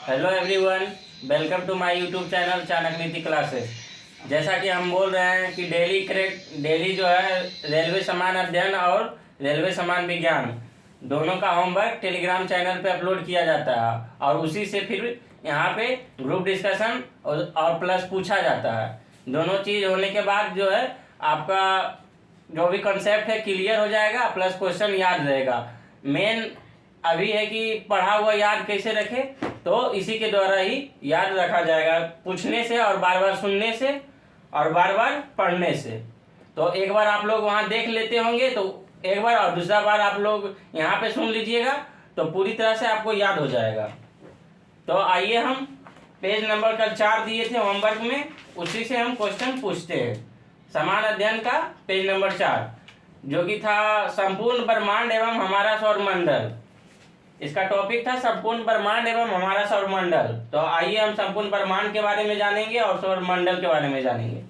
Hello everyone, welcome to my YouTube channel Chanakya Niti classes. जैसा कि हम बोल रहे हैं कि डेली जो है रेलवे समान अध्ययन और रेलवे समान विज्ञान दोनों का होमवर्क टेलीग्राम चैनल पे अपलोड किया जाता है और उसी से फिर यहाँ पे ग्रुप डिस्कशन और प्लस पूछा जाता है। दोनों चीज़ होने के बाद जो है आपका जो भी कंसेप्ट है क्लियर हो जाएगा, प्लस क्वेश्चन याद रहेगा। मेन अभी है कि पढ़ा हुआ याद कैसे रखे, तो इसी के द्वारा ही याद रखा जाएगा, पूछने से और बार बार सुनने से और बार बार पढ़ने से। तो एक बार आप लोग वहाँ देख लेते होंगे तो एक बार, और दूसरा बार आप लोग यहाँ पे सुन लीजिएगा तो पूरी तरह से आपको याद हो जाएगा। तो आइए हम पेज नंबर कल 4 दिए थे होमवर्क में, उसी से हम क्वेश्चन पूछते हैं। समान अध्ययन का पेज नंबर 4 जो कि था संपूर्ण ब्रह्मांड एवं हमारा सौरमंडल। इसका टॉपिक था संपूर्ण ब्रह्मांड एवं हमारा सौरमंडल। तो आइए हम संपूर्ण ब्रह्मांड के बारे में जानेंगे और सौरमंडल के बारे में जानेंगे।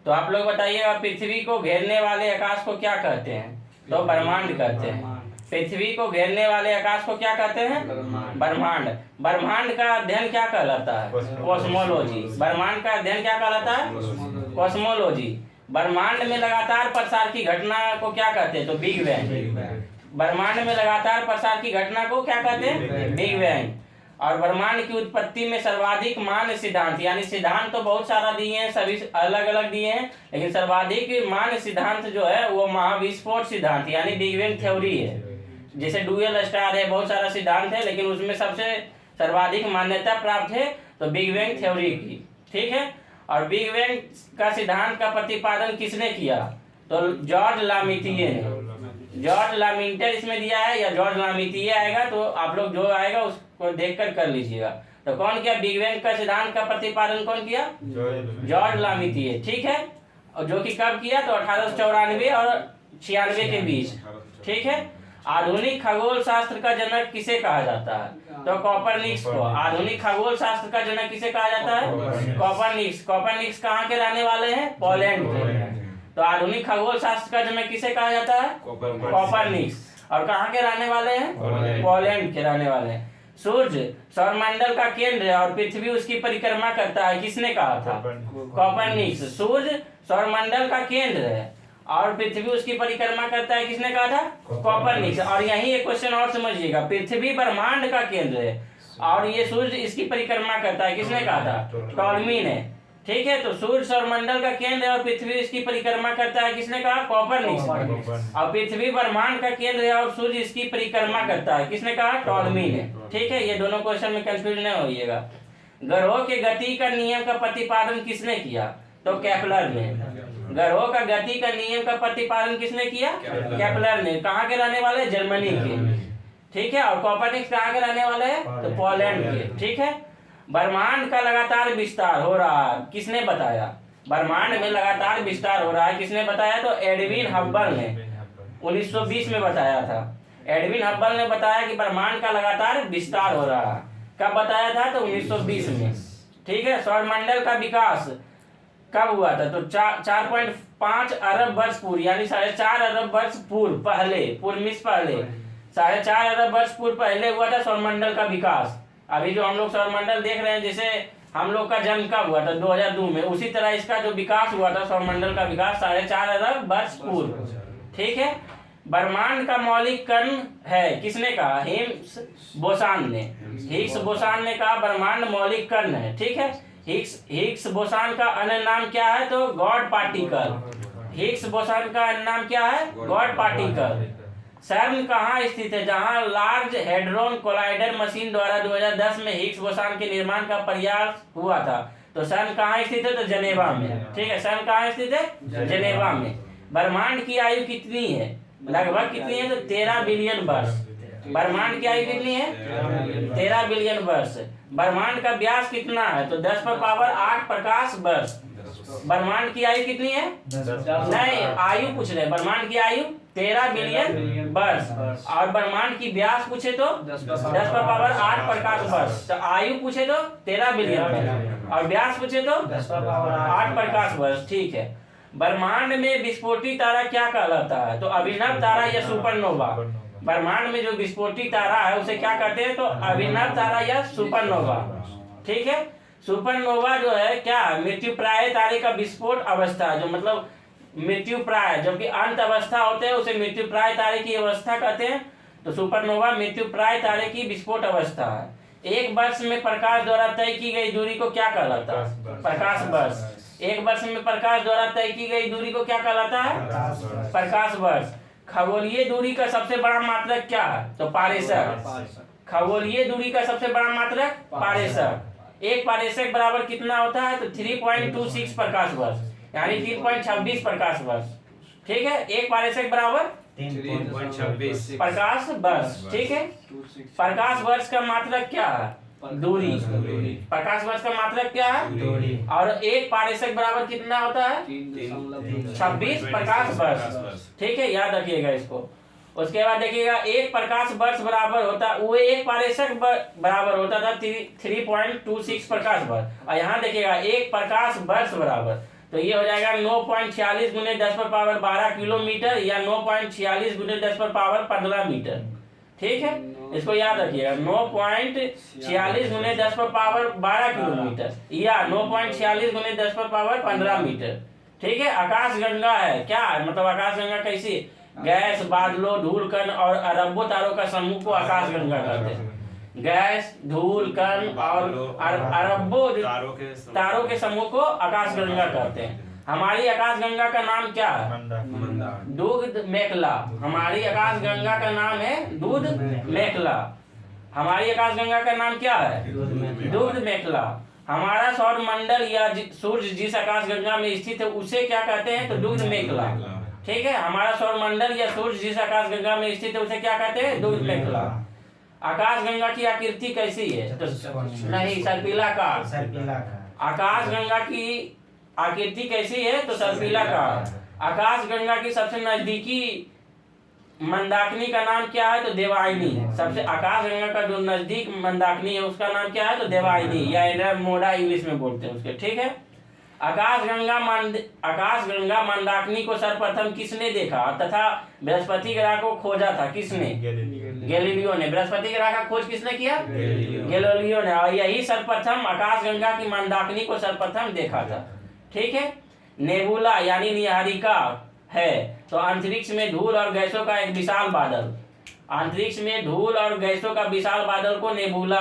तो आप लोग बताइएगा, पृथ्वी को घेरने वाले आकाश को क्या कहते हैं? तो ब्रह्मांड कहते हैं। पृथ्वी को घेरने वाले आकाश को क्या कहते हैं? ब्रह्मांड। ब्रह्मांड का अध्ययन क्या कहलाता है? कॉस्मोलॉजी। ब्रह्मांड का अध्ययन क्या कहलाता है? कॉस्मोलॉजी। ब्रह्मांड में लगातार प्रसार की घटना को क्या कहते हैं? तो बिग बैंग। ब्रह्मांड में लगातार प्रसार की घटना को क्या कहते हैं? Big bang. और ब्रह्मांड की उत्पत्ति में सर्वाधिक मान्य सिद्धांत, यानी सिद्धांत तो बहुत सारा दिए हैं, सभी अलग अलग दिए हैं, लेकिन सर्वाधिक मान्य सिद्धांत जो है वो महाविस्फोट सिद्धांत यानी बिग बैंग थ्योरी है। जैसे डुअल स्टार है, बहुत सारा सिद्धांत है, लेकिन उसमें सबसे सर्वाधिक मान्यता प्राप्त है तो बिग बैंग थ्योरी की। ठीक है। और बिग बैंग का सिद्धांत का प्रतिपादन किसने किया? तो जॉर्ज लामिथिए ने। जॉर्ज लामिंटर इसमें दिया है या जॉर्ज लामिथिए आएगा, तो आप लोग जो आएगा उसको देखकर कर लीजिएगा। तो कौन किया बिग बैंग का सिद्धांत का प्रतिपादन? कौन किया? जॉर्ज लामिथिए। ठीक है। और जो कि कब किया? तो 1894 और 96 के बीच। ठीक है। आधुनिक खगोल शास्त्र का जनक किसे कहा जाता है? तो कॉपरनिकस को। आधुनिक खगोल शास्त्र का जनक किसे कहा जाता है? कॉपरनिकस। कॉपरनिकस कहाँ के रहने वाले हैं? पोलैंड के। तो आधुनिक खगोल शास्त्र का जनक किसे कहा जाता है? कॉपरनिकस। और कहाँ के रहने वाले हैं? पोलैंड के रहने वाले हैं। सूर्य सौरमंडल का केंद्र है और पृथ्वी उसकी परिक्रमा करता है, किसने कहा था? कॉपरनिकस। सूर्य सौरमंडल का केंद्र है और पृथ्वी उसकी परिक्रमा करता है, किसने कहा था? कॉपरनिकस। और यही एक क्वेश्चन और समझिएगा, पृथ्वी ब्रह्मांड का केंद्र है और ये सूर्य इसकी परिक्रमा करता है, किसने कहा था? टॉलमी ने। ठीक है। तो सूर्य सौरमंडल का केंद्र है और पृथ्वी इसकी परिक्रमा करता है, किसने कहा? कॉपरनिकस। और पृथ्वी ब्रह्मांड का केंद्र है और सूर्य इसकी परिक्रमा करता है, किसने कहा? टॉलमी ने। ठीक है। ये दोनों क्वेश्चन में कंफ्यूज नहीं होइएगा। ग्रहों के गति का नियम का प्रतिपादन किसने किया? तो केपलर ने। ग्रहों का गति का नियम का प्रतिपादन किसने किया? केपलर ने। कहाँ के रहने वाले? जर्मनी के। ठीक है। और कॉपरनिकस कहाँ के रहने वाले हैं? तो पोलैंड के। ठीक है। ब्रह्मांड का लगातार विस्तार हो रहा है, किसने बताया? ब्रह्मांड में लगातार विस्तार हो रहा है, किसने बताया? तो एडविन हब्बल ने 1920 में बताया था। एडविन हब्बल ने बताया कि ब्रह्मांड का लगातार विस्तार हो रहा है। कब बताया था? तो 1920 में। ठीक है। सौरमंडल का विकास कब हुआ था? तो 4.5 अरब वर्ष पूर्व, यानी 4.5 अरब वर्ष पूर्व पहले 4.5 अरब वर्ष पूर्व पहले हुआ था सौरमंडल का विकास। अभी जो हम लोग सौरमंडल देख रहे हैं, जैसे हम लोग का जन्म कब हुआ था? 2002 में, उसी तरह इसका जो विकास हुआ था सौरमंडल का विकास 4.5 अरब वर्ष पूर्व। ठीक है। ब्रह्मांड का मौलिक कण है, किसने कहा? हिग्स बोसान ने। हिग्स बोसान ने कहा ब्रह्मांड मौलिक कण है। ठीक है। हिग्स बोसान का अन्य नाम क्या है? तो गॉड पार्टिकल। हिग्स बोसान का अन्य नाम क्या है? God particle. सर्न कहाँ स्थित है? जहां लार्ज हेड्रोन कोलाइडर मशीन द्वारा 2010 में हिग्स बोसान के निर्माण का प्रयास हुआ था। तो सर्न कहाँ स्थित है? तो जेनेवा में। ठीक है। सर्न कहाँ स्थित है? जेनेवा में। ब्रह्मांड की आयु कितनी है? लगभग कितनी है? तो 13 बिलियन वर्ष। ब्रह्मांड की आयु कितनी है? 13 बिलियन वर्ष। ब्रह्मांड का व्यास कितना है? तो 10⁻8 प्रकाश वर्ष। ब्रह्मांड की आयु कितनी है? नहीं, आयु पूछ रहे। ब्रह्मांड की आयु 13 बिलियन वर्ष। और ब्रह्मांड की व्यास पूछे तो 10⁻8 प्रकाश वर्ष। तो आयु पूछे तो 13 बिलियन और व्यास पूछे तो 10⁻8 प्रकाश वर्ष। ठीक है। ब्रह्मांड में विस्फोटी तारा क्या कहलाता है? तो अभिनव तारा या सुपरनोवा। ब्रह्मांड में जो विस्फोटित तारा है उसे क्या कहते हैं? तो अभिनव तारा या सुपरनोवा। ठीक है, सुपरनोवा जो है क्या, मृत्यु प्राय तारे का विस्फोट अवस्था, जो मतलब मृत्यु प्राय, जबकि अंत अवस्था होते हैं उसे मृत्यु प्राय तारे की अवस्था कहते हैं। तो सुपरनोवा मृत्यु प्राय तारे की विस्फोट अवस्था है। एक वर्ष में प्रकाश द्वारा तय की गई दूरी को क्या कहलाता है? प्रकाश वर्ष। एक वर्ष में प्रकाश द्वारा तय की गई दूरी को क्या कहलाता है? प्रकाश वर्ष। खगोलीय दूरी का सबसे बड़ा मात्रक क्या है? तो पारेषक। खगोलीय दूरी का सबसे बड़ा मात्रक पारेषक। एक पारेषक बराबर कितना होता है? तो 3.26 प्रकाश वर्ष, यानी 3.26 प्रकाश वर्ष। ठीक है, एक पारेषक बराबर 3.26 प्रकाश वर्ष। ठीक है, प्रकाश वर्ष का मात्रक क्या है? दूरी। प्रकाश वर्ष का मात्रक क्या है? दूरी। और एक पारेषक बराबर कितना होता है? 26 प्रकाश वर्ष। ठीक है, याद रखिएगा इसको। उसके बाद देखिएगा, एक प्रकाश वर्ष बराबर होता, वो एक पारेषक बराबर होता था 3.26 प्रकाश वर्ष। और यहाँ देखिएगा एक प्रकाश वर्ष बराबर, तो ये हो जाएगा 9.46 गुने 10⁻12 किलोमीटर या 9.46 गुने 10⁻15 मीटर। ठीक है, इसको याद रखिएगा, 9.46 गुने 10⁻12 किलोमीटर या 9.46 गुने 10⁻15 मीटर। ठीक है, आकाश गंगा है क्या, मतलब आकाश गंगा कैसी? गैस, बादलों, धूल कण और अरबों तारों का समूह को आकाश गंगा कहते हैं। गैस, धूल कण और अरबों तारों के समूह को आकाश गंगा कहते हैं। हमारी आकाश गंगा का नाम क्या है? दूध मेखला। हमारी आकाश गंगा का नाम है दूध मेखला। हमारी आकाश गंगा का नाम क्या है? दूध मेखला। हमारा सौर मंडल या सूर्य जिस आकाश गंगा में स्थित है उसे क्या कहते हैं? तो दूध मेखला। ठीक है, हमारा सौर मंडल या सूर्य जिस आकाश गंगा में स्थित है उसे क्या कहते हैं? दूध मेखला। आकाश गंगा की आकृति कैसी है? तो नहीं, सर्पिलाकार। आकाश गंगा की आकृति कैसी है? तो सर्पिलाकार। आकाश गंगा की सबसे नजदीकी मंदाकिनी का नाम क्या है? तो देवयानी। सबसे आकाश गंगा का जो नजदीक मंदाकिनी है उसका नाम क्या है? तो देवयानी या एंड्रोमेडा इंग्लिश में बोलते हैं उसके। ठीक है, आकाश गंगा मंदाकिनी को सर्वप्रथम किसने देखा तथा बृहस्पति ग्रह को खोजा था? किसने? गैलीलियो ने। बृहस्पति ग्रह का खोज किसने किया? गैलीलियो ने। और यही सर्वप्रथम आकाश गंगा की मंदाकिनी को सर्वप्रथम देखा था। ठीक है, नेबुला यानी निहारिका है, तो अंतरिक्ष में धूल और गैसों का एक विशाल बादल। अंतरिक्ष में धूल और गैसों का विशाल बादल को नेबुला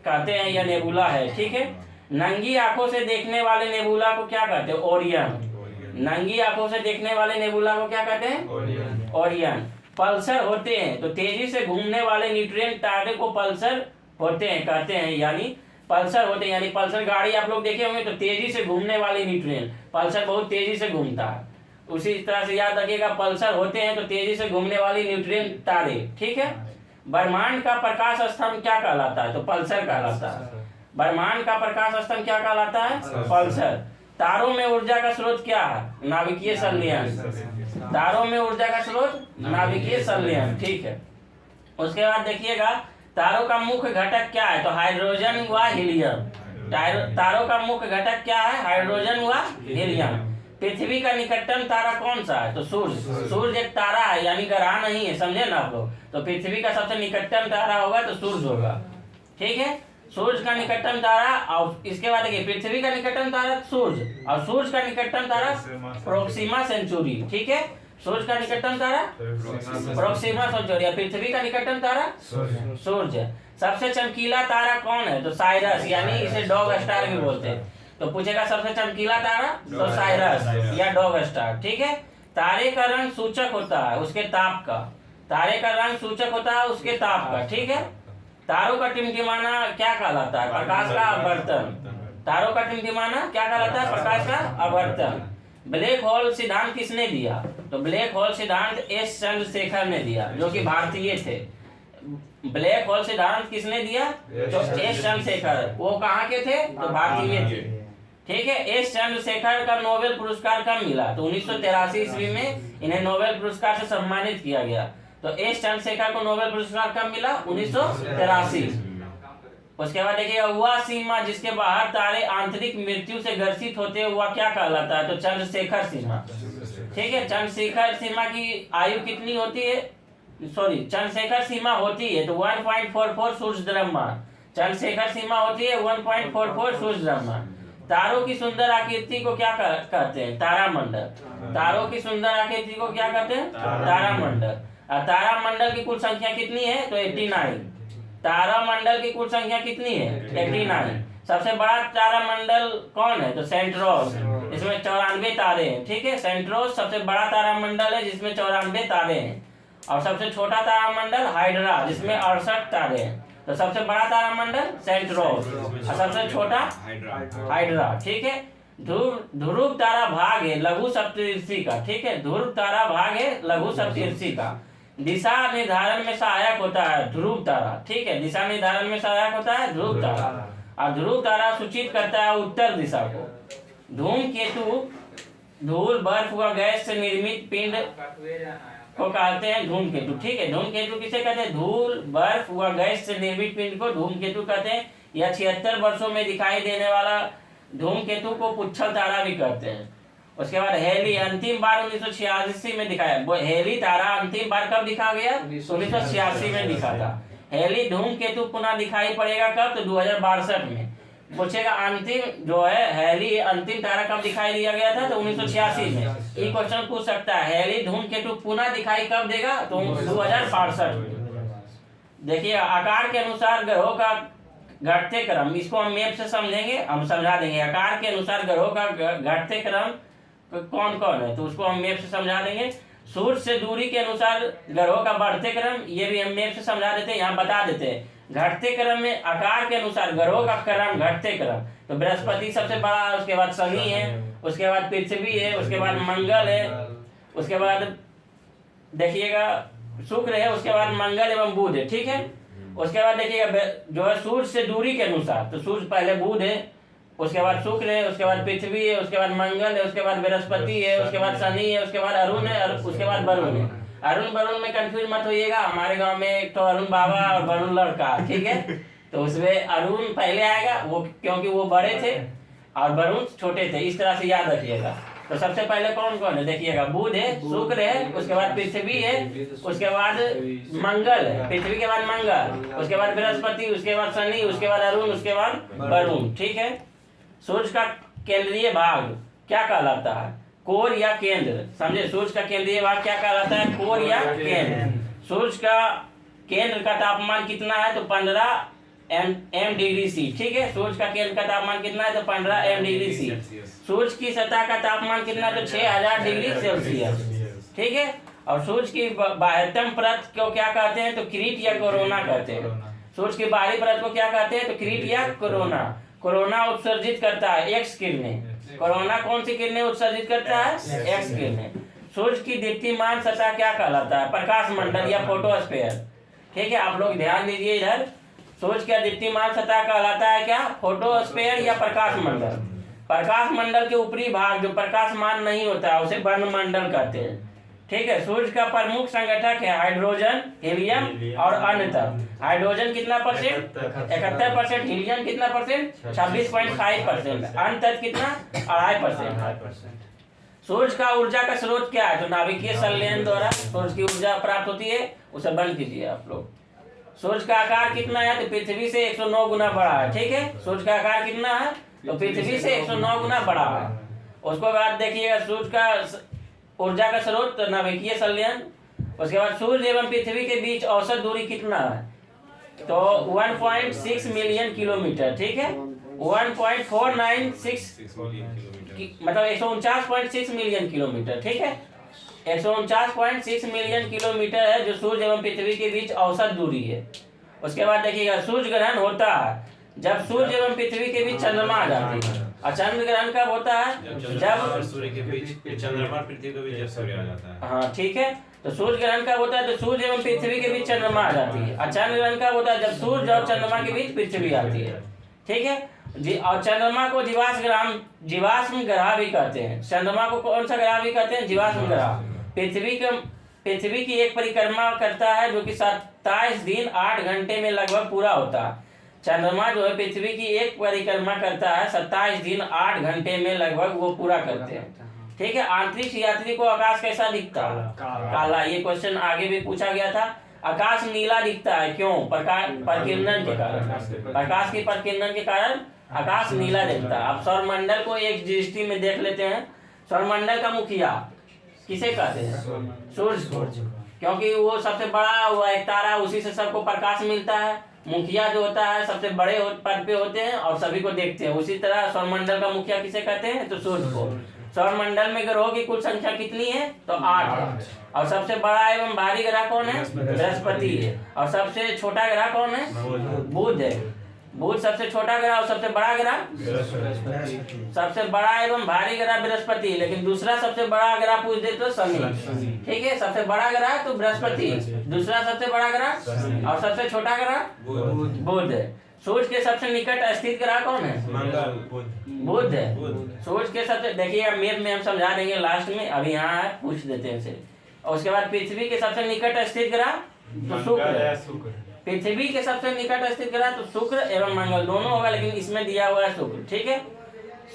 कहते हैं या नेबुला है। ठीक है, नंगी आंखों से देखने वाले नेबुला को क्या कहते हैं? ओरियन। नंगी आंखों से देखने वाले नेबुला को क्या कहते हैं? ओरियन। पल्सर होते हैं, तो तेजी से घूमने वाले न्यूट्रिएंट तारे को पल्सर होते हैं कहते हैं, यानी पल्सर होते हैं, यानी पल्सर गाड़ी आप लोग देखे होंगे, तो तेजी से घूमने वाले न्यूट्रिएंट, पल्सर बहुत तेजी से घूमता है। उसी तरह से याद रखिएगा, पल्सर होते हैं तो तेजी से घूमने वाली न्यूट्रिएंट तारे। ठीक है, ब्रह्मांड का प्रकाश स्तंभ क्या कहलाता है? तो पल्सर कहलाता है। ब्रह्मांड का प्रकाश स्तंभ क्या कहलाता है? पल्सर। तारों में ऊर्जा का स्रोत क्या है? नाभिकीय संलयन। तारों में ऊर्जा का स्रोत नाभिकीय संलयन। ठीक है, उसके बाद देखिएगा, तारों का मुख्य घटक क्या है? तो हाइड्रोजन व हीलियम। तारों का मुख्य घटक क्या है? हाइड्रोजन व हीलियम। पृथ्वी का निकटतम तारा कौन सा है? तो सूर्य। सूर्य एक तारा है, यानी ग्रह नहीं है, समझे ना आप लोग। तो पृथ्वी का सबसे निकटतम तारा होगा तो सूर्य होगा। ठीक है, सूर्य का निकटतम तारा, और इसके बाद देखिए पृथ्वी का निकटतम तारा सूर्य, और सूर्य का निकटतम तारा प्रोक्सिमा सेंचुरी। ठीक है, सूर्य का निकटतम तारा प्रोक्सिमा सेंचुरी, पृथ्वी का निकटतम तारा सूर्य। सबसे चमकीला तारा कौन है? तो साइरस, यानी इसे डॉग स्टार भी बोलते हैं। तो पूछेगा सबसे चमकीला तारा, तो साइरस या डॉग स्टार। ठीक है, तारे का रंग सूचक होता है उसके ताप का। तारे का रंग सूचक होता है उसके ताप का। ठीक है, तारों का टिमटिमाना क्या कहलाता है? प्रकाश का आवर्तन। तारों का टिमटिमाना क्या कहलाता है? प्रकाश का आवर्तन। ब्लैक होल सिद्धांत किसने दिया? तो ब्लैक होल सिद्धांत एस चंद्रशेखर ने दिया, जो कि भारतीय थे। ब्लैक होल सिद्धांत किसने दिया? तो एस चंद्रशेखर। वो कहाँ के थे? तो भारतीय थे। ठीक है, एस चंद्रशेखर का नोबेल पुरस्कार कब मिला? तो 1983 ईस्वी में इन्हें नोबेल पुरस्कार से सम्मानित किया गया। तो एस चंद्रशेखर को नोबेल पुरस्कार कब मिला? 1983। उसके बाद देखिए, वह सीमा जिसके बाहर तारे आंतरिक मृत्यु से ग्रसित होते हैं वह क्या कहलाता है? तो चंद्रशेखर सीमा। ठीक है, चंद्रशेखर सीमा की आयु कितनी होती है? सॉरी चंद्रशेखर सीमा होती है तो 1.44 सूर्य द्रव्यमान। चंद्रशेखर सीमा होती है 1.44 सूर्य द्रव्यमान। तारों की सुंदर आकृति को क्या कहते हैं? तारामंडल। तारों की सुंदर आकृति को क्या कहते हैं? तारामंडल। और तारामंडल की कुल संख्या कितनी है? तो 89। तारामंडल की कुल संख्या कितनी है? 89। सबसे बड़ा तारामंडल कौन है? तो सेंट्रोस, इसमें 94 तारे हैं। ठीक है, सेंट्रोस सबसे बड़ा तारामंडल है जिसमें 94 तारे हैं। और सबसे छोटा तारामंडल हाइड्रा जिसमें 68 तारे हैं। तो सबसे बड़ा तारामंडल सेंट्रोस और सबसे छोटा हाइड्रा। ठीक है, ध्रुव तारा भाग है लघु सप्तऋषि का। ठीक है, ध्रुव तारा भाग है लघु सप्तऋषि का। दिशा निर्धारण में सहायक होता है ध्रुव तारा। ठीक है, दिशा निर्धारण में सहायक होता है ध्रुव तारा। और ध्रुव तारा सूचित करता है उत्तर दिशा को। धूमकेतु धूल, बर्फ व गैस से निर्मित पिंड को कहते हैं धूमकेतु। ठीक है, धूमकेतु किसे कहते हैं? धूल, बर्फ व गैस से निर्मित पिंड को धूमकेतु कहते हैं। यह 76 वर्षों में दिखाई देने वाला धूमकेतु को पुच्छल तारा भी कहते हैं। उसके बाद हेली अंतिम बार 1986 में दिखाया। हेली तारा अंतिम बार कब दिखा गया? 1986 में दिखा था। हेली धूमकेतु पुनः दिखाई पड़ेगा कब? तो 2062 में। पूछेगा अंतिम जो है हेली अंतिम तारा कब दिखाई दिया गया था? तो 1986 में। ये क्वेश्चन पूछ सकता है हेली धूमकेतु पुनः दिखाई कब देगा? तो 2062 में। देखिए, आकार के अनुसार ग्रहों का घटते क्रम, इसको हम मैप से समझेंगे, हम समझा देंगे। आकार के अनुसार ग्रहों का घटते क्रम कौन कौन है तो उसको हम मैप से समझा देंगे। सूर्य से दूरी के अनुसार ग्रहों का बढ़ते क्रम, ये भी हम मैप से समझा देते हैं, यहाँ बता देते हैं। घटते क्रम में आकार के अनुसार ग्रहों का क्रम, घटते क्रम, तो बृहस्पति सबसे बड़ा है, उसके बाद शनि है, उसके बाद पृथ्वी है, उसके बाद मंगल है, उसके बाद देखिएगा शुक्र है, उसके बाद मंगल एवं बुध है। ठीक है, उसके बाद देखिएगा जो है सूर्य से दूरी के अनुसार, तो सूर्य पहले बुध है, उसके बाद शुक्र है, उसके बाद पृथ्वी है, उसके बाद मंगल है, उसके बाद बृहस्पति है, उसके बाद शनि है, उसके बाद अरुण है और उसके बाद वरुण है। अरुण वरुण में कंफ्यूज मत होइएगा, हमारे गांव में एक तो अरुण बाबा और वरुण लड़का। ठीक है, तो उसमें अरुण पहले आएगा, वो क्योंकि वो बड़े थे और वरुण छोटे थे, इस तरह से याद रखिएगा। तो सबसे पहले कौन कौन है देखिएगा? बुध है, शुक्र है, उसके बाद पृथ्वी है, उसके बाद मंगल है, पृथ्वी के बाद मंगल, उसके बाद बृहस्पति, उसके बाद शनि, उसके बाद अरुण, उसके बाद वरुण। ठीक है, सूर्य का केंद्रीय भाग क्या कहलाता है? कोर या केंद्र। समझे, सूर्य का केंद्रीय भाग क्या कहलाता है? कोर या केंद्र। सूर्य का केंद्र का तापमान कितना है? तो 15 एम डिग्री सी। ठीक है, सूर्य का केंद्र का तापमान कितना है? तो 15 एम डिग्री सी। सूर्य की सतह का तापमान कितना है? तो 6000 डिग्री सेल्सियस। ठीक है, और सूर्य की बाह्यतम परत को क्या कहते हैं? तो क्रीट या कोरोना कहते हैं। सूर्य की बाहरी परत को क्या कहते हैं? तो क्रीट या कोरोना। कोरोना उत्सर्जित करता है एक्स किरणें। कोरोना कौन सी किरणें उत्सर्जित करता है? एक्स किरणें। सूर्य की दीप्तिमान सतह क्या कहलाता है? प्रकाश मंडल या फोटोस्फीयर। ठीक है, आप लोग ध्यान दीजिए इधर। सूर्य का दीप्तिमान सतह कहलाता है क्या? फोटोस्फीयर या प्रकाश मंडल। प्रकाश मंडल के ऊपरी भाग जो प्रकाशमान नहीं होता है उसे वर्णमंडल कहते हैं। ठीक है, सूर्य का प्रमुख संगठक है हाइड्रोजन, हीलियम और अन्य तत्व। हाइड्रोजन कितना परसेंट? 71%। हीलियम कितना परसेंट? 26.5%। अन्य तत्व कितना? 2.5%। सूर्य का ऊर्जा का स्रोत क्या है? तो नाभिकीय संलयन द्वारा सूर्य की ऊर्जा प्राप्त होती है, उसे बंद कीजिए आप लोग। सूर्य का आकार कितना है? तो पृथ्वी से 109 गुना बड़ा है। ठीक है, सूर्य का आकार कितना है? तो पृथ्वी से 109 गुना बड़ा है। उसको बाद देखिएगा सूर्य का ऊर्जा का स्रोत नाभिकीय संलयन। उसके बाद सूर्य एवं पृथ्वी के बीच औसत दूरी कितना है? तो 1.6 मिलियन किलोमीटर। ठीक है, 1.496 मतलब 149.6 मिलियन किलोमीटर। ठीक है, 149.6 मिलियन किलोमीटर है जो सूर्य एवं पृथ्वी के बीच औसत दूरी है। उसके बाद देखिएगा सूर्य ग्रहण होता है जब सूर्य एवं पृथ्वी के बीच चंद्रमा आ जाती है। और चंद्र ग्रहण कब होता है? जब सूर्य के बीच चंद्रमा और पृथ्वी के बीच जब सूर्य आ जाता है। हाँ, ठीक है, तो सूर्य ग्रहण कब होता है? तो सूर्य एवं पृथ्वी के बीच चंद्रमा आ जाती है। और चंद्र ग्रहण कब होता है? जब सूर्य और चंद्रमा के बीच पृथ्वी आती है। ठीक है, और चंद्रमा को जीवाश्म ग्रह भी कहते हैं। चंद्रमा को कौन सा ग्रह भी कहते हैं? जीवाश्म ग्रह। पृथ्वी की एक परिक्रमा करता है जो कि 27 दिन 8 घंटे में लगभग पूरा होता है। चंद्रमा जो है पृथ्वी की एक परिक्रमा करता है 27 दिन 8 घंटे में लगभग वो पूरा करते हैं। ठीक है। अंतरिक्ष यात्री को आकाश कैसा दिखता है? काला। ये क्वेश्चन आगे भी पूछा गया था। आकाश नीला दिखता है, क्यों? प्रकीर्णन के कारण। प्रकाश की प्रकीर्णन के कारण आकाश नीला दिखता है। अब सौरमंडल को एक दृष्टि में देख लेते हैं। सौरमंडल का मुखिया किसे कहते हैं? सूर्य को, क्योंकि वो सबसे बड़ा हुआ एक तारा, उसी से सबको प्रकाश मिलता है। मुखिया जो होता है सबसे बड़े पद पे होते हैं और सभी को देखते हैं। उसी तरह सौरमंडल का मुखिया किसे कहते हैं? तो सूर्य को। सौरमंडल में ग्रहों की कुल संख्या कितनी है? तो 8 है। और सबसे बड़ा एवं भारी ग्रह कौन है? बृहस्पति है। और सबसे छोटा ग्रह कौन है? बुध है। बुध सबसे छोटा ग्रह और सबसे बड़ा ग्रह? सबसे बड़ा एवं भारी ग्रह बृहस्पति, लेकिन दूसरा सबसे बड़ा ग्रह पूछ दे तो शनि। ठीक है, सबसे बड़ा ग्रह तो बृहस्पति, दूसरा सबसे बड़ा ग्रह और सबसे छोटा ग्रह बुध है। सूर्य के सबसे निकट स्थित ग्रह कौन है? बुध है। सूर्य के सबसे, देखिए मैप में हम समझा देंगे लास्ट में, अभी यहाँ है, पूछ देते हैं सिर्फ। और उसके बाद पृथ्वी के सबसे निकट स्थित ग्रह तो शुक्र है। पृथ्वी के सबसे निकट स्थित ग्रह तो शुक्र एवं मंगल दोनों होगा, लेकिन इसमें दिया हुआ है शुक्र। ठीक है।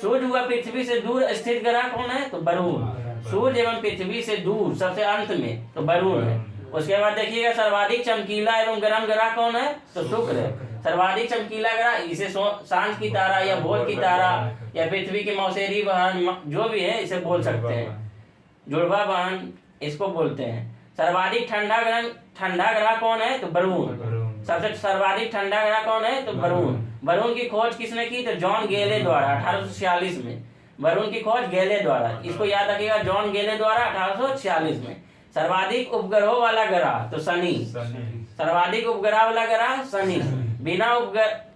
सूर्य हुआ पृथ्वी से दूर स्थित ग्रह कौन है? तो वरुण। सूर्य एवं पृथ्वी से दूर सबसे अंत में तो वरुण है। उसके बाद देखिएगा सर्वाधिक चमकीला एवं गर्म ग्रह कौन है? तो शुक्र है। सर्वाधिक चमकीला ग्रह, इसे सांझ की तारा या भोर की तारा या पृथ्वी की मौसेरी बहन जो भी है इसे बोल सकते हैं, जुड़वा बहन इसको बोलते हैं। सर्वाधिक ठंडा ग्रह कौन है? तो वरुण। सबसे सर्वाधिक ठंडा ग्रह कौन है? तो वरुण। वरुण की खोज किसने की? तो जॉन गेले द्वारा 1846 में। वरुण की खोज गेले द्वारा, इसको याद रखिएगा, जॉन गेले द्वारा 1846 में। सर्वाधिक उपग्रहों वाला ग्रह तो शनि। सर्वाधिक उपग्रह वाला ग्रह शनि।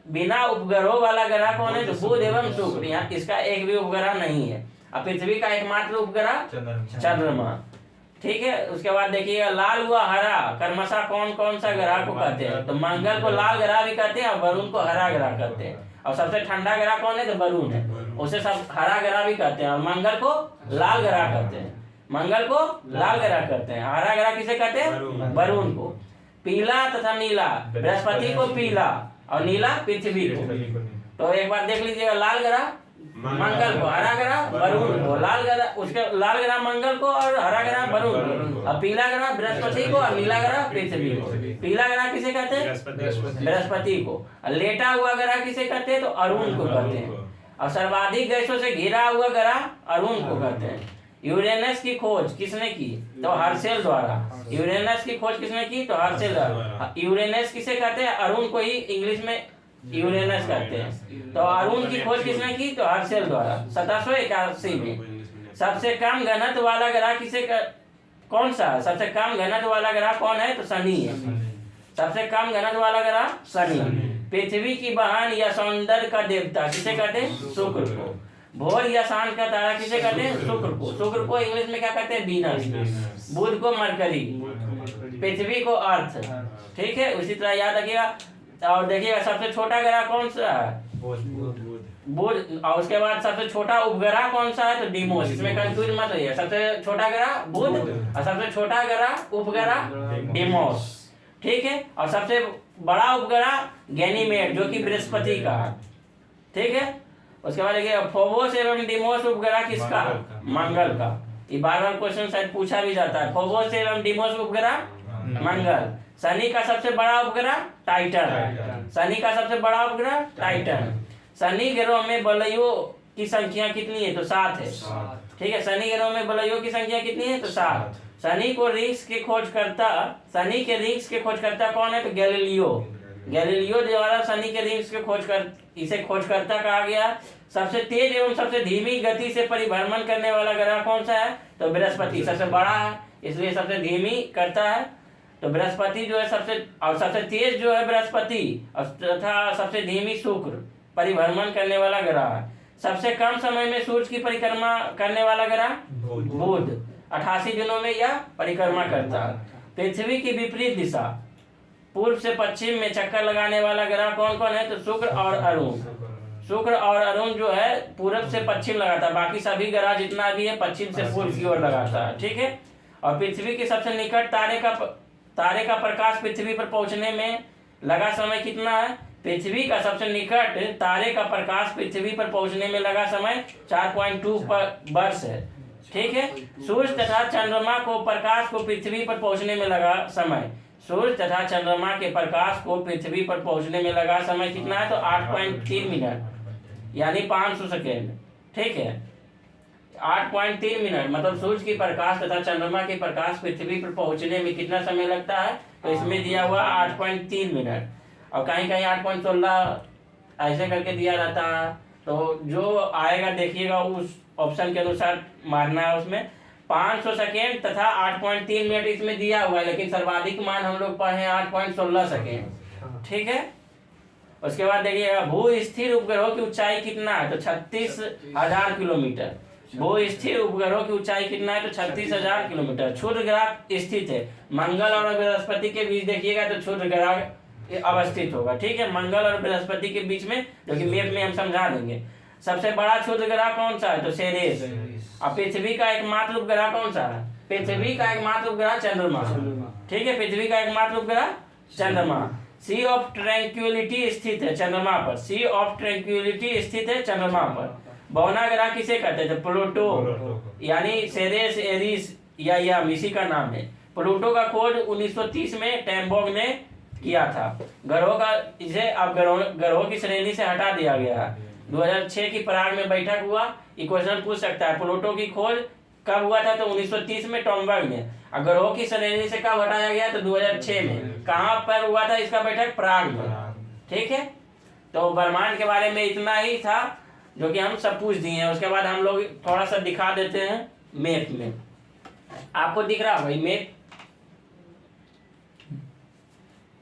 बिना उपग्रहों वाला ग्रह कौन है? तो बुध एवं शुक्र। यहाँ इसका एक भी उपग्रह नहीं है। अब पृथ्वी का एकमात्र उपग्रह चंद्रमा। ठीक है। उसके बाद देखिएगा लाल हुआ हरा क्रमशः कौन कौन सा ग्रह को कहते हैं? तो मंगल को लाल ग्रह भी कहते हैं और वरुण को हरा ग्रह कहते हैं। और सबसे ठंडा ग्रह कौन है? तो वरुण है, उसे सब हरा ग्रह भी कहते हैं। और मंगल को लाल ग्रह कहते हैं। मंगल को लाल ग्रह कहते हैं। हरा ग्रह किसे कहते हैं? वरुण को। पीला तथा नीला, बृहस्पति को पीला और नीला पृथ्वी को। तो एक बार देख लीजिएगा, लाल ग्रह मंगल को, हरा ग्रह वरुण को। लाल ग्रह उसके लाल ग्रह मंगल को और हरा ग्रह वरुण को। और पीला ग्रह बृहस्पति को और नीला ग्रह पृथ्वी को। पीला ग्रह किसे कहते हैं? बृहस्पति को। और लेटा हुआ ग्रह किसे कहते हैं? तो अरुण को कहते हैं। और सर्वाधिक गैसों से घिरा हुआ ग्रह अरुण को कहते हैं। यूरेनस की खोज किसने की? तो हर्शेल द्वारा। यूरेनस की खोज किसने की? तो हर्शेल द्वारा। यूरेनस किसे कहते हैं? अरुण को ही इंग्लिश में यूरेनस कहते हैं। तो अरुण की खोज किसने की? तो हर्शेल द्वारा 1781 में। सबसे कम घनत्व वाला ग्रह कौन सा है? सबसे कम घनत्व वाला ग्रह कौन है? तो शनि है। सबसे कम घनत्व वाला ग्रह शनि। पृथ्वी की बहन या सौंदर्य का देवता किसे कहते हैं? शुक्र को। भोर या सांझ का तारा किसे कहते हैं? शुक्र को। शुक्र को इंग्लिश में क्या कहते हैं? वीनस। बुध को मरकरी, पृथ्वी को अर्थ। ठीक है, उसी तरह याद रखिएगा। और देखिएगा सबसे छोटा ग्रह कौन सा है? बुध। और उसके बाद सबसे छोटा उपग्रह कौन सा है? तो डिमोस। इसमें कंफ्यूज मत होइए। सबसे छोटा ग्रह बुध और सबसे छोटा ग्रह उपग्रह डिमोस। ठीक है। और सबसे बड़ा उपग्रह गैनीमेड जो कि बृहस्पति का है। ठीक है। उसके बाद देखिए फोबोस एवं डिमोस उपग्रह किसका? मंगल का। ये बार-बार क्वेश्चन शायद पूछा भी जाता है। फोबोस एवं डिमोस उपग्रह मंगल। शनि का सबसे बड़ा उपग्रह टाइटन। शनि का सबसे बड़ा उपग्रह टाइटन। शनि ग्रह में बलयों की संख्या कितनी है? तो 7 है। ठीक है। शनि ग्रह में बलयों की संख्या कितनी है? तो 7। शनि के रिंग्स के खोजकर्ता कौन है? तो गैलीलियो। गैलीलियो द्वारा शनि के रिंग्स के इसे खोजकर्ता कहा गया। सबसे तेज एवं सबसे धीमी गति से परिभ्रमण करने वाला ग्रह कौन सा है? तो बृहस्पति। सबसे बड़ा है इसलिए सबसे धीमी करता है। तो बृहस्पति जो है सबसे तेज जो है बृहस्पति तथा सबसे धीमी शुक्र परिभ्रमण करने वाला ग्रह है। सबसे कम समय में सूर्य की परिक्रमा करने वाला ग्रह बुध। 88 दिनों में यह परिक्रमा करता है। पृथ्वी की विपरीत दिशा पूर्व से पश्चिम में चक्कर लगाने वाला ग्रह कौन कौन है? तो शुक्र और अरुण। शुक्र और अरुण जो है पूरब से पश्चिम लगाता है। बाकी सभी ग्रह जितना भी है पश्चिम से पूर्व की ओर लगाता है। ठीक है। और पृथ्वी के सबसे निकट तारे का प्रकाश पृथ्वी पर पहुंचने में लगा समय कितना है? पृथ्वी का सबसे निकट तारे का प्रकाश पृथ्वी पर पहुंचने में लगा समय 4.2 वर्ष है। ठीक है। सूर्य तथा चंद्रमा को प्रकाश को पृथ्वी पर पहुंचने में लगा समय, सूर्य तथा चंद्रमा के प्रकाश को पृथ्वी पर पहुंचने में लगा समय कितना है? तो 8.3 मिनट यानी 500 सेकेंड। ठीक है, 8.3 मिनट मतलब सूर्य की प्रकाश तथा चंद्रमा के प्रकाश पृथ्वी पर पहुंचने में कितना समय लगता है? तो इसमें दिया हुआ 8.3 मिनट, और कहीं कहीं 8.16 ऐसे करके दिया रहता है। तो जो आएगा देखिएगा उस ऑप्शन के अनुसार मारना है। उसमें 500 सेकेंड तथा 8.3 मिनट इसमें दिया हुआ है, लेकिन सर्वाधिक मान हम लोग पढ़े 8.16 सेकेंड। ठीक है, उसके बाद देखिएगा भू स्थिर उपग्रहों की ऊंचाई कितना है? तो 36,000 किलोमीटर। भू स्थिर उपग्रहों की ऊंचाई कितना है? तो 36,000 किलोमीटर। क्षुद्र ग्रह स्थित है मंगल और बृहस्पति के बीच, देखिएगा तो क्षुद्र ग्रह अवस्थित होगा। ठीक है, मंगल और बृहस्पति के बीच में, जो कि मैप में हम समझा देंगे। सबसे बड़ा क्षुद्र ग्रह कौन सा है? तो सेरेस। अब पृथ्वी का एकमात्र उपग्रह कौन सा है? पृथ्वी का एकमात्र उपग्रह चंद्रमा। ठीक है, पृथ्वी का एकमात्र उपग्रह चंद्रमा। सी ऑफ ट्रैंक्विलिटी स्थित है चंद्रमा पर, सी ऑफ ट्रैंक्विलिटी स्थित है चंद्रमा पर। बौना ग्रह किसे कहते हैं? प्लूटो, यानी सेरेस, एरिस या यम इसी का नाम है। प्लूटो का खोज 1930 में टैम्बोग ने किया था। ग्रहों का इसे अब ग्रहों की श्रेणी से हटा दिया गया है। 2006 की पराग में बैठक हुआ। ये क्वेश्चन पूछ सकता है प्लूटो की खोज कब हुआ था? तो 1930 में टॉमबर्ग ने। ग्रहों की श्रेणी से कब हटाया गया? तो 2006 में। कहाँ पर हुआ था इसका बैठक? प्राग में। ठीक है, तो ब्रह्मांड के बारे में इतना ही था जो कि हम सब पूछ दिए हैं। उसके बाद हम लोग थोड़ा सा दिखा देते हैं मैप में। आपको दिख रहा भाई मैप?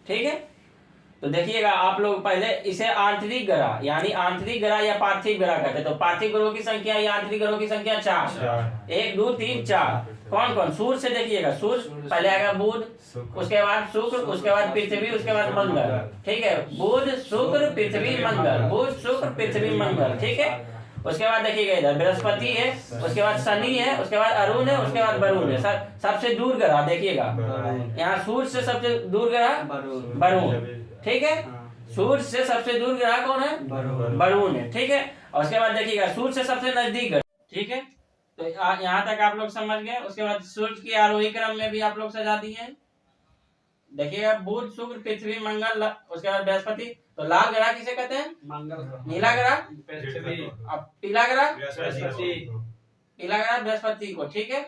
ठीक है, तो देखिएगा आप लोग पहले इसे आंतरिक ग्रह यानी आंतरिक ग्रह या पार्थिव ग्रह कहते हैं। तो पार्थिव ग्रहों की संख्या या आंतरिक ग्रहों की संख्या 4। 1 2 3 4। कौन कौन? सूर्य से देखिएगा, सूर्य पहले आएगा बुध, उसके बाद शुक्र, उसके बाद पृथ्वी, उसके बाद मंगल। ठीक है, बुध शुक्र पृथ्वी मंगल, बुध शुक्र पृथ्वी मंगल। ठीक है, उसके बाद देखिएगा इधर बृहस्पति है, उसके बाद शनि है, उसके बाद अरुण है, उसके बाद वरुण है। सबसे दूर ग्रह देखिएगा, यहाँ सूर्य से सबसे दूर ग्रह वरुण। ठीक है, सूर्य से सबसे दूर ग्रह कौन है? वरुण है। ठीक है, और उसके बाद देखिएगा सूर्य से सबसे नजदीक ग्रह। ठीक है, तो यहाँ तक आप लोग समझ गए। उसके बाद सूर्य की आरोही क्रम में भी आप लोग सजा दिए हैं। देखिएगा बुध शुक्र पृथ्वी मंगल, उसके बाद बृहस्पति। तो लाल ग्रह किसे कहते हैं? मंगल। नीला ग्रह पृथ्वी। अब पीला ग्रह बृहस्पति, पीला ग्रह बृहस्पति को। ठीक है,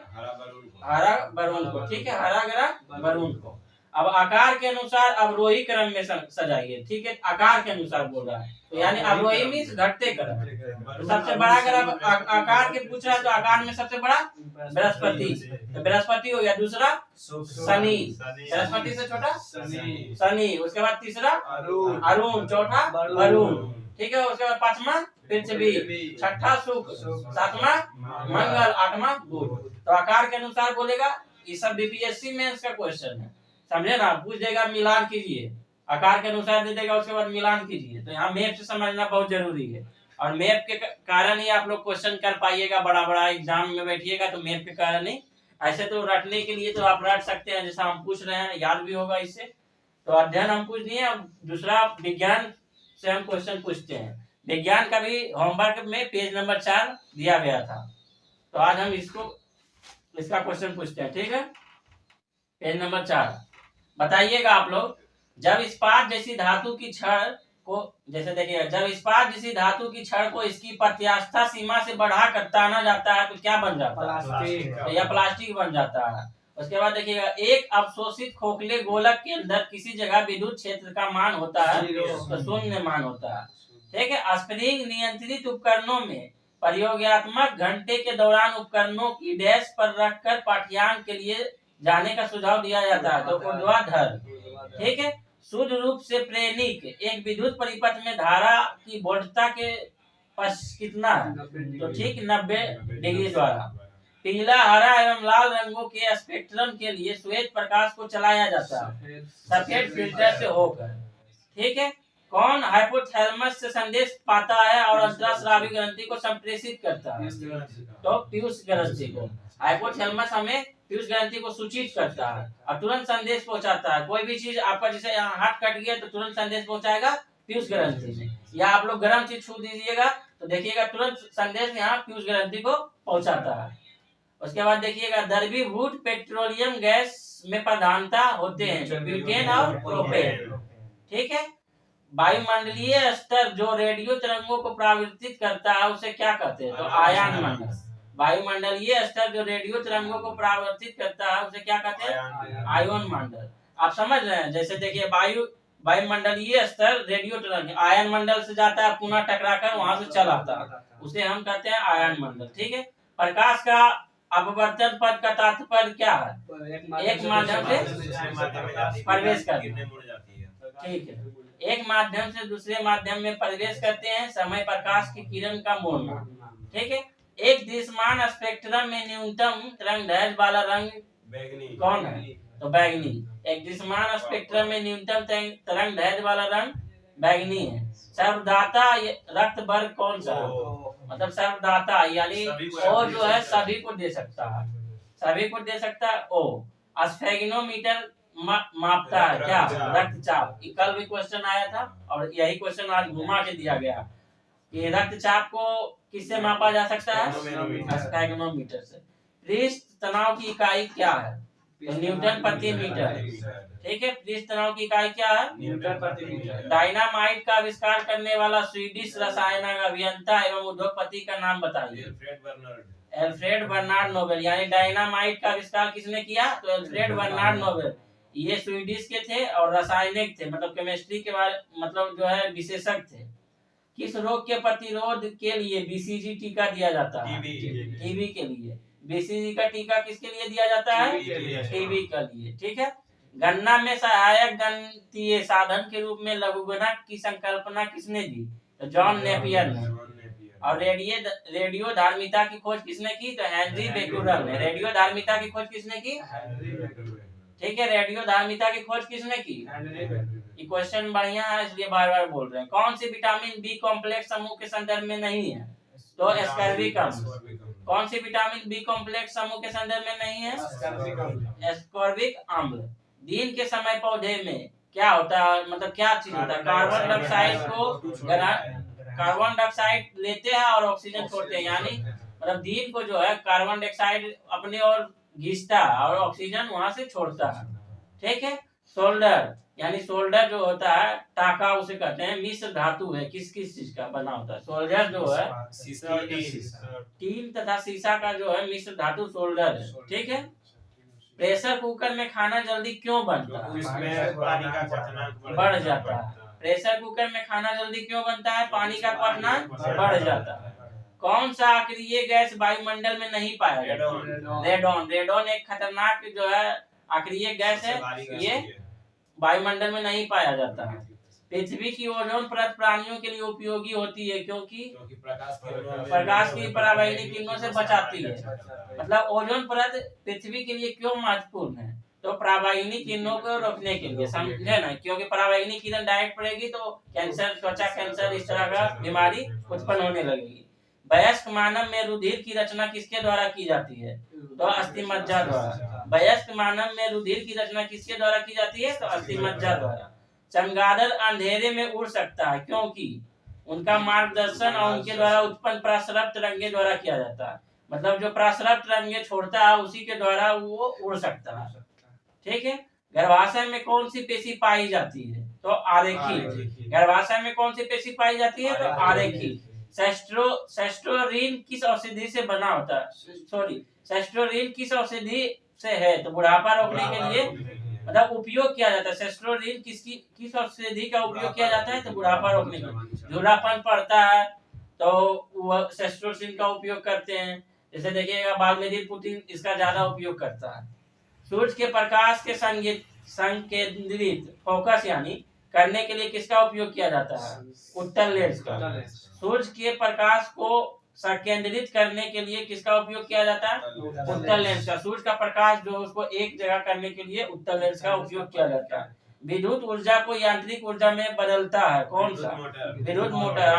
हरा वरुण को। ठीक है, हरा ग्रह वरुण को। अब आकार के अनुसार अवरोही क्रम में सजाइए। ठीक है, आकार के अनुसार बोल रहा है, तो यानी अवरोही मीन्स घटते क्रम। तो सबसे बड़ा ग्रह आकार के पूछ रहा है, तो आकार में सबसे बड़ा बृहस्पति, तो बृहस्पति हो गया। दूसरा शनि, बृहस्पति से छोटा शनि। उसके बाद तीसरा अरुण, चौथा वरुण। ठीक है, उसके बाद पांचवा पृथ्वी, छठा शुक्र, सातवां मंगल, आठवां बुध। तो आकार के अनुसार बोलेगा। ये सब बीपीएससी में इसका क्वेश्चन है, समझे ना? पूछ देगा मिलान कीजिए, आकार के अनुसार दे देगा, उसके बाद मिलान कीजिए। तो यहाँ मैप से समझना बहुत जरूरी है, और मैप के कारण ही आप लोग क्वेश्चन कर पाइएगा। बड़ा बड़ा एग्जाम में बैठिएगा तो मैप के कारण ही। ऐसे तो रटने के लिए तो आप रट सकते हैं, जैसा हम पूछ रहे हैं, याद भी होगा इससे। तो अध्ययन हम पूछ दिए। अब दूसरा विज्ञान से हम क्वेश्चन पूछते हैं। विज्ञान का भी होमवर्क में पेज नंबर 4 दिया गया था, तो आज हम इसका क्वेश्चन पूछते हैं। ठीक है, पेज नंबर 4 बताइएगा आप लोग। जब इस्पात जैसी धातु की छड़ को, जैसे देखिएगा, जब इस्पात जैसी धातु की छड़ को इसकी प्रत्यास्था सीमा से बढ़ाकर ताना जाता है तो क्या बन जाता है? प्लास्टिक। तो यह प्लास्टिक बन जाता है। उसके बाद देखिएगा, एक अवशोषित खोखले गोलक के अंदर किसी जगह विद्युत क्षेत्र का मान होता है तो शून्य मान होता है। ठीक है, स्प्रिंग नियंत्रित उपकरणों में प्रयोगात्मक घंटे के दौरान उपकरणों की डैश पर रखकर पाठ्यांक के लिए जाने का सुझाव दिया जाता है, तो ऊर्ध्वाधर। ठीक है, शुद्ध रूप से प्रेरणिक एक विद्युत परिपथ में धारा की वोल्टता के कितना है? तो ठीक 90 डिग्री द्वारा। पीला, हरा एवं लाल रंगों के स्पेक्ट्रम के लिए श्वेत प्रकाश को चलाया जाता है सफेद फिल्टर से होकर। ठीक है, कौन हाइपोथैलेमस से संदेश पाता है और अंतःस्रावी ग्रंथि को संप्रेषित करता है? तो पीयूष ग्रंथि को। हाइपोथैलेमस हमें पीयूष ग्रंथि को सूचित करता है और तुरंत संदेश पहुंचाता है। कोई भी चीज आपका, जैसे यहाँ हाथ कट गया तो तुरंत संदेश पहुंचाएगा पीयूष ग्रंथि में। या आप लोग गर्म चीज छू दीजिएगा तो देखिएगा तुरंत संदेश यहाँ पीयूष ग्रंथि को पहुंचाता है। उसके बाद देखिएगा द्रवीभूत पेट्रोलियम गैस में प्रधानता होते हैं ब्यूटेन और प्रोपेन। ठीक है। वायुमंडलीय स्तर जो रेडियो तरंगों को परावर्तित करता है उसे क्या कहते हैं? तो आयन मंडल। वायुमंडलीय स्तर जो रेडियो तरंगों को परावर्तित करता है उसे क्या कहते हैं? आयन मंडल। आप समझ रहे हैं? जैसे देखिए वायुमंडलीय स्तर रेडियो तरंग आयन मंडल से जाता है, पुनः टकराकर वहां से चला आता है, उसे हम कहते हैं आयन मंडल। ठीक है। प्रकाश का अपवर्तन पद का तात्पर्य क्या है? एक माध्यम से प्रवेश करती है। ठीक है। एक माध्यम से दूसरे माध्यम में प्रवेश करते हैं, समय प्रकाश की किरण का मोड़ना। ठीक है। एक दृश्यमान स्पेक्ट्रम में न्यूनतम तरंगदैर्घ्य वाला रंग कौन है? तो बैगनी। एक दृश्यमान स्पेक्ट्रम में न्यूनतम तरंगदैर्घ्य वाला रंग बैगनी है। सर्वदाता रक्त वर्ग कौन सा? मतलब सर्वदाता यानी ओ जो है सभी को दे सकता है, सभी को दे सकता है। ओ स्फेग्नोमीटर मापता है क्या? रक्तचाप। कल भी क्वेश्चन आया था और यही क्वेश्चन आज घुमा के दिया गया कि रक्तचाप को किससे मापा जा सकता है? स्फेग्नोमीटर से। पृष्ठ तनाव की इकाई क्या है? तो न्यूटन प्रति मीटर। ठीक है। पृष्ठ तनाव की इकाई क्या है? न्यूटन प्रति मीटर। डायनामाइट का आविष्कार करने वाला स्वीडिश रसायन अभियंता एवं उद्योगपति का नाम बताइए। Alfred Bernard Nobel. यानी डायनामाइट का आविष्कार किसने किया? तो एल्फ्रेड बर्नार्ड नोबेल। ये स्वीडिश के थे और रासायनिक थे, मतलब केमिस्ट्री के बारे मतलब जो है विशेषज्ञ थे। किस रोग के प्रतिरोध के लिए बीसीजी टीका दिया जाता है? टीबी के लिए। बीसीजी का टीका किसके लिए दिया जाता है? टीबी के लिए। ठीक है। गणना में सहायक गणितीय साधन के रूप में लघुगणक की संकल्पना किसने दी? तो जॉन नेपियर ने। और रेडियो धार्मिता की खोज किसने की? तो हेनरी बेक्यूरेल ने। रेडियो धार्मिता की खोज किसने की? ठीक है। रेडियो धार्मिता की खोज किसने की? ये क्वेश्चन बढ़िया है इसलिए बार बार बोल रहे हैं। कौन सी विटामिन बी कॉम्प्लेक्स समूह के संदर्भ में नहीं है? तो एस्कॉर्बिक अम्ल। कौन सी विटामिन बी कॉम्प्लेक्स समूह के संदर्भ में नहीं है? एस्कॉर्बिक अम्ल। दिन के समय पौधे में क्या होता है, मतलब क्या चीज होता है? कार्बन डाइऑक्साइड लेते हैं और ऑक्सीजन छोड़ते हैं, यानी मतलब दिन को जो है कार्बन डाइऑक्साइड अपने ओर खींचता है और ऑक्सीजन वहां से छोड़ता है। ठीक है। शोल्डर यानी शोल्डर जो होता है टाका उसे कहते हैं, मिश्र धातु है, किस किस चीज का बना होता है? शोल्डर जो है टीन तथा सीसा का जो है मिश्र धातु शोल्डर है। ठीक है। प्रेशर कुकर में खाना जल्दी क्यों बनता है? उसमें पानी का क्वथनांक बढ़ जाता है। प्रेशर कुकर में खाना जल्दी क्यों बनता है? पानी का क्वथनांक बढ़ जाता है। कौन सा अक्रिय गैस वायुमंडल में नहीं पाया जाता? रेडॉन। रेडॉन एक खतरनाक जो है अक्रिय गैस है, ये वायुमंडल में नहीं पाया जाता है। पृथ्वी की ओजोन परत प्राणियों के लिए उपयोगी होती है क्योंकि प्रकाश की पराबैंगनी किरणों से बचाती है। मतलब ओजोन परत पृथ्वी के लिए क्यों महत्वपूर्ण है? तो पराबैंगनी किरणों को रोकने के लिए, समझे ना? क्योंकि पराबैंगनी किरण डायरेक्ट पड़ेगी तो कैंसर, त्वचा कैंसर, इस तरह का बीमारी उत्पन्न होने लगेगी। वयस्क मानव में रुधिर की रचना किसके द्वारा की जाती है? तो अस्थिमज्जा द्वारा। वयस्क मानव में रुधिर की रचना किसके द्वारा की जाती है? तो अस्थिमज्जा द्वारा। चमगादड़ अंधेरे में उड़ सकता है क्योंकि उनका मार्गदर्शन और उनके द्वारा उत्पन्न प्रसरप तरंगे द्वारा किया जाता है। मतलब जो प्रसरप तरंगे छोड़ता है उसी के द्वारा वो उड़ सकता है। ठीक है। गर्भाशय में कौन सी पेशी पाई जाती है? तो आरेखी। गर्भाशय में कौन सी पेशी पाई जाती है? तो आरेखी। सेस्ट्रोरीन किस औषधि से बना होता है? सेस्ट्रोरीन किस औषधि से है? तो बुढ़ापा रोकने के लिए मतलब उपयोग किया जाता है। सेस्ट्रोरीन किस औषधि का उपयोग किया जाता है? तो बुढ़ापा रोकने के लिए। झूलापन पड़ता है तो वह सेस्ट्रोरीन का उपयोग करते हैं। जैसे देखिएगा व्लादिमीर पुतिन इसका ज्यादा उपयोग करता है। सूर्य के प्रकाश के संकेंद्रित फोकस यानी करने के लिए किसका उपयोग किया जाता है? उत्तल लेंस का। सूर्य के प्रकाश को संकेंद्रित करने के लिए किसका उपयोग किया जाता है? उत्तल लेंस का। सूर्य का प्रकाश जो उसको एक जगह करने के लिए उत्तल लेंस का उपयोग किया जाता है। विद्युत ऊर्जा को यांत्रिक ऊर्जा में बदलता है कौन सा? विद्युत मोटर।